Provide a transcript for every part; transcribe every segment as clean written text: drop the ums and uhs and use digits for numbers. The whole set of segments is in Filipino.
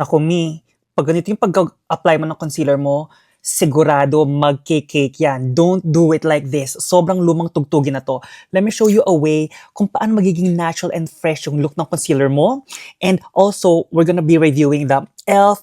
Naku, Mi, pag ganito yung pag-apply mo ng concealer mo, sigurado magke-cake yan. Don't do it like this. Sobrang lumang tugtugin na to. Let me show you a way kung paano magiging natural and fresh yung look ng concealer mo. And also, we're gonna be reviewing the e.l.f.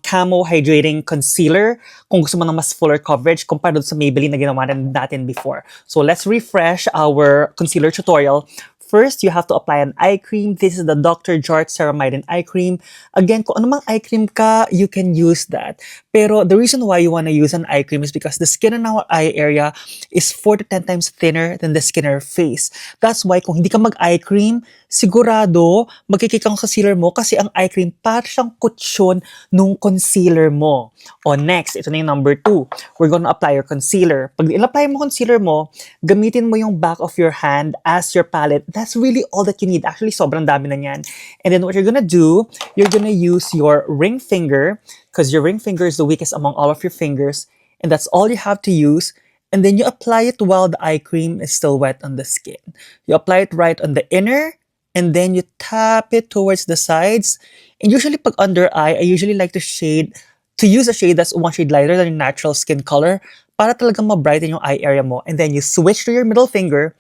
Camo Hydrating Concealer kung gusto mo ng mas fuller coverage compared sa Maybelline na ginawa natin before. So let's refresh our concealer tutorial. First, you have to apply an eye cream. This is the Dr. Jart Ceramide Eye Cream. Again, kung ano mang eye cream ka, you can use that. Pero the reason why you want to use an eye cream is because the skin in our eye area is 4 to 10 times thinner than the skin in our face. That's why kung hindi ka mag-eye cream, sigurado magkikik ang concealer mo kasi ang eye cream parang siyang kutsyon nung concealer mo. O next, ito na yung number 2. We're gonna apply your concealer. Pag in-apply mo concealer mo, gamitin mo yung back of your hand as your palette. That's really all that you need. Actually, sobrang dami na yan. And then what you're gonna do, you're gonna use your ring finger because your ring finger is the weakest among all of your fingers. And that's all you have to use. And then you apply it while the eye cream is still wet on the skin. You apply it right on the inner, and then you tap it towards the sides. And usually pag under eye, I usually like to use a shade that's one shade lighter than your natural skin color para talagang ma-brighten yung eye area mo. And then you switch to your middle finger,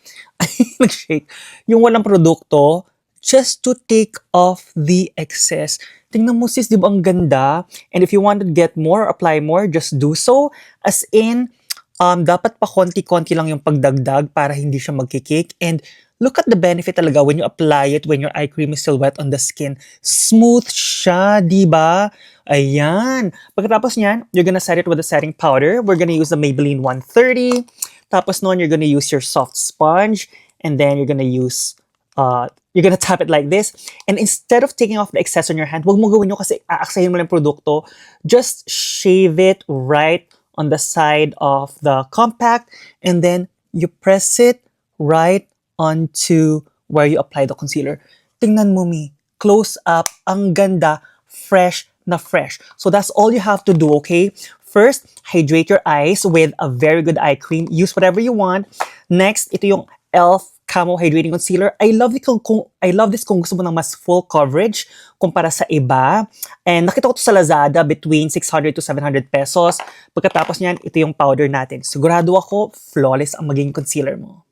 nag-shake, yung walang produkto, just to take off the excess. Tingnan mo sis, di ba ang ganda? And if you want to get more, apply more, just do so. As in, dapat pa konti-konti lang yung pagdagdag para hindi siya magkikik. And look at the benefit talaga when you apply it when your eye cream is still wet on the skin. Smooth siya, di ba? Ayan. Pagkatapos niyan, you're gonna set it with a setting powder. We're gonna use the Maybelline 130. Tapos noon, you're gonna use your soft sponge. And then you're gonna use, you're gonna tap it like this. And instead of taking off the excess on your hand, huwag mo gawin nyo kasi aaksahin mo lang yung produkto. Just shave it right on the side of the compact. And then you press it right onto where you apply the concealer. Tingnan mo, Mi. Close up. Ang ganda. Fresh na fresh. So that's all you have to do, okay? First, hydrate your eyes with a very good eye cream. Use whatever you want. Next, ito yung e.l.f. Camo Hydrating Concealer. I love this kung gusto mo ng mas full coverage kumpara sa iba. And nakita ko to sa Lazada between 600 to 700 pesos. Pagkatapos niyan, ito yung powder natin. Sigurado ako, flawless ang maging concealer mo.